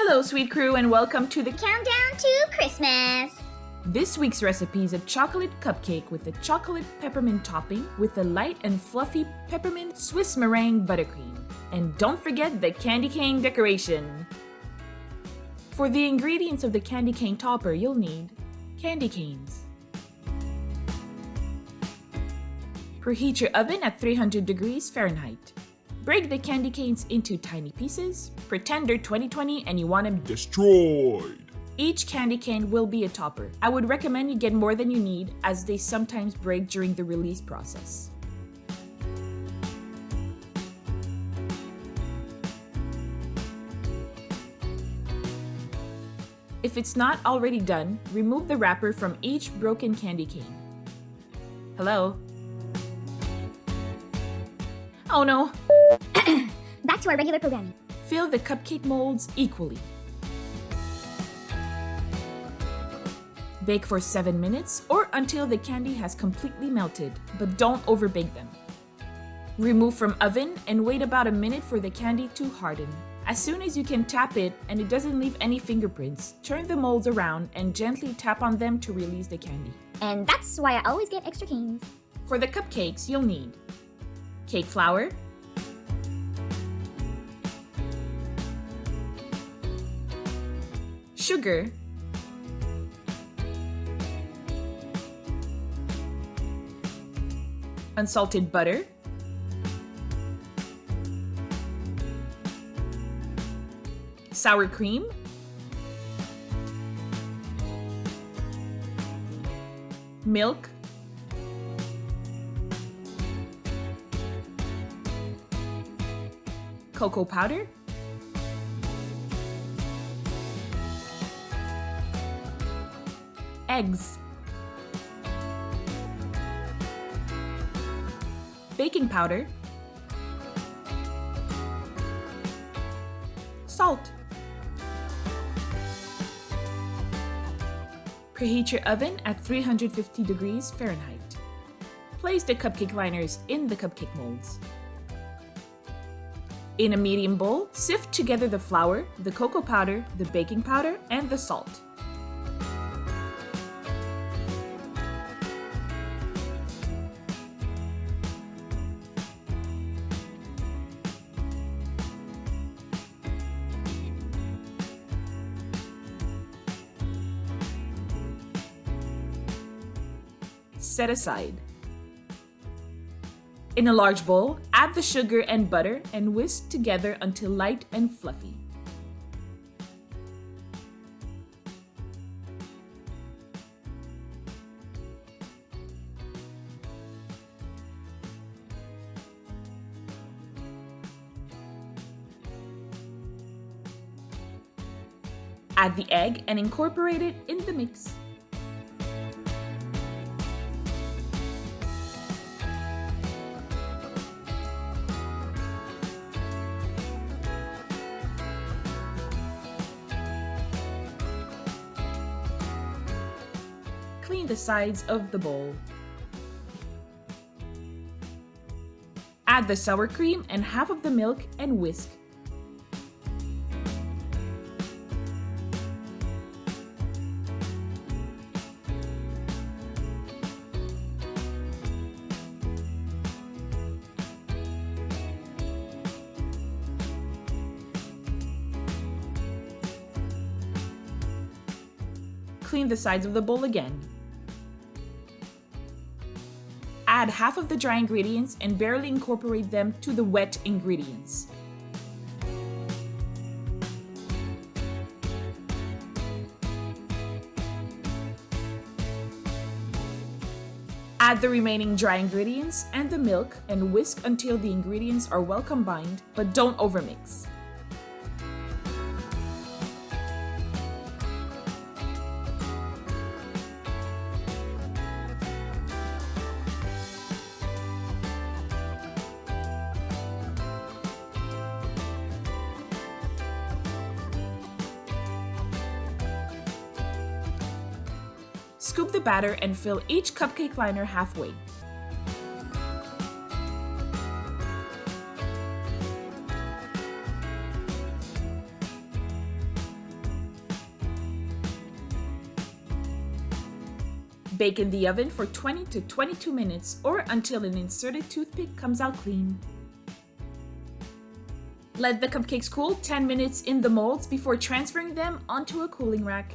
Hello, sweet crew, and welcome to the Countdown to Christmas! This week's recipe is a chocolate cupcake with a chocolate peppermint topping with a light and fluffy peppermint Swiss Meringue buttercream. And don't forget the candy cane decoration! For the ingredients of the candy cane topper, you'll need candy canes. Preheat your oven at 300 degrees Fahrenheit. Break the candy canes into tiny pieces. Pretend they're 2020 and you want them destroyed. Each candy cane will be a topper. I would recommend you get more than you need as they sometimes break during the release process. If it's not already done, remove the wrapper from each broken candy cane. Hello? Oh no! Back to our regular programming. Fill the cupcake molds equally. Bake for 7 minutes or until the candy has completely melted, but don't overbake them. Remove from oven and wait about a minute for the candy to harden. As soon as you can tap it and it doesn't leave any fingerprints, turn the molds around and gently tap on them to release the candy. And that's why I always get extra canes. For the cupcakes, you'll need cake flour, sugar, unsalted butter, sour cream, milk, cocoa powder, eggs, baking powder, salt. Preheat your oven at 350 degrees Fahrenheit. Place the cupcake liners in the cupcake molds. In a medium bowl, sift together the flour, the cocoa powder, the baking powder, and the salt. Set aside. In a large bowl, add the sugar and butter and whisk together until light and fluffy. Add the egg and incorporate it in the mix. Clean the sides of the bowl. Add the sour cream and half of the milk and whisk. Clean the sides of the bowl again. Add half of the dry ingredients and barely incorporate them to the wet ingredients. Add the remaining dry ingredients and the milk and whisk until the ingredients are well combined, but don't overmix. Scoop the batter and fill each cupcake liner halfway. Bake in the oven for 20 to 22 minutes or until an inserted toothpick comes out clean. Let the cupcakes cool 10 minutes in the molds before transferring them onto a cooling rack.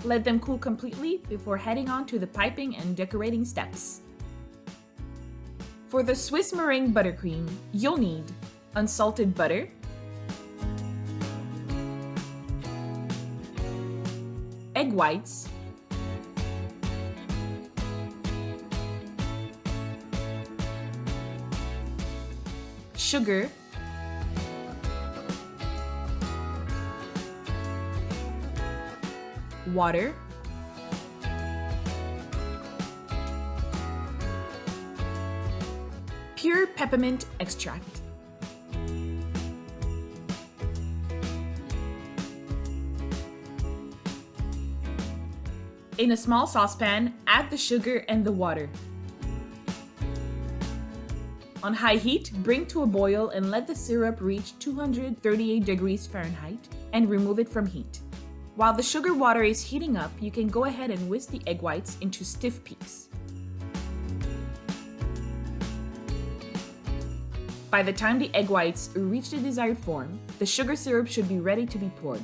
Let them cool completely before heading on to the piping and decorating steps. For the Swiss Meringue buttercream, you'll need unsalted butter, egg whites, sugar, water, pure peppermint extract. In a small saucepan, add the sugar and the water. On high heat, bring to a boil and let the syrup reach 238 degrees Fahrenheit and remove it from heat. While the sugar water is heating up, you can go ahead and whisk the egg whites into stiff peaks. By the time the egg whites reach the desired form, the sugar syrup should be ready to be poured.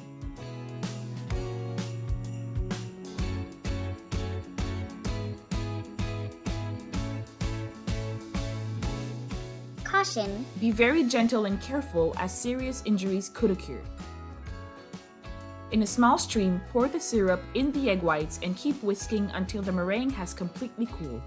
Caution. Be very gentle and careful as serious injuries could occur. In a small stream, pour the syrup in the egg whites and keep whisking until the meringue has completely cooled.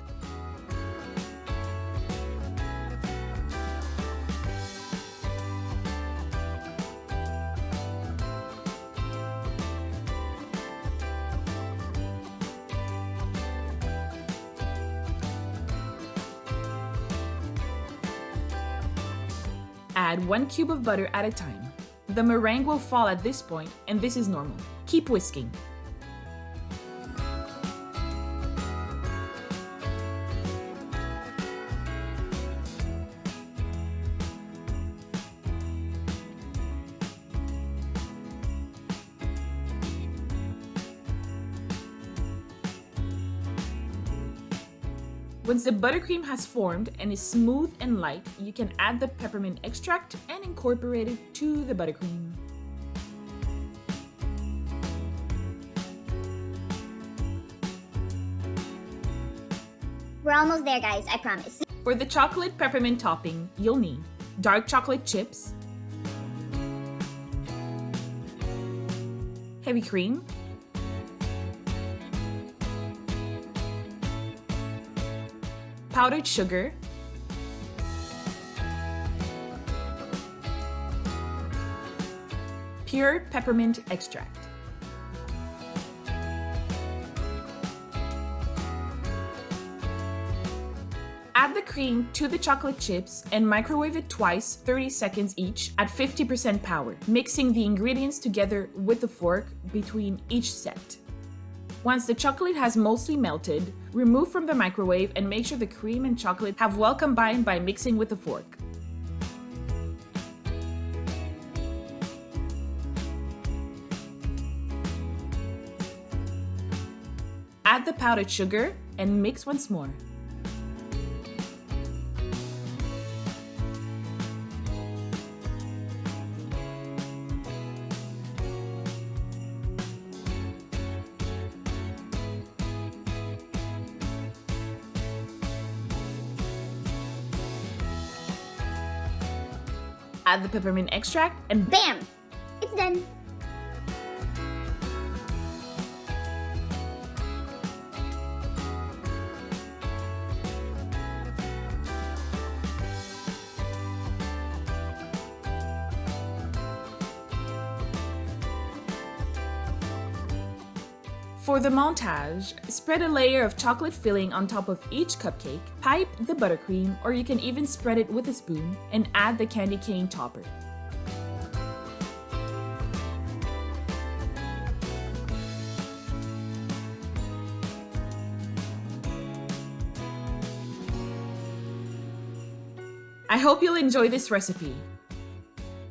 Add 1 cube of butter at a time. The meringue will fall at this point, and this is normal. Keep whisking. Once the buttercream has formed and is smooth and light, you can add the peppermint extract and incorporate it to the buttercream. We're almost there, guys, I promise. For the chocolate peppermint topping, you'll need dark chocolate chips, heavy cream, powdered sugar, pure peppermint extract. Add the cream to the chocolate chips and microwave it twice, 30 seconds each, at 50% power, mixing the ingredients together with a fork between each set. Once the chocolate has mostly melted, remove from the microwave and make sure the cream and chocolate have well combined by mixing with a fork. Add the powdered sugar and mix once more. Add the peppermint extract and Bam! It's done. For the montage, spread a layer of chocolate filling on top of each cupcake, pipe the buttercream, or you can even spread it with a spoon, and add the candy cane topper. I hope you'll enjoy this recipe.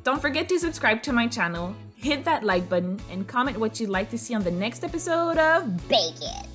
Don't forget to subscribe to my channel Hit that like button and comment what you'd like to see on the next episode of Bake it.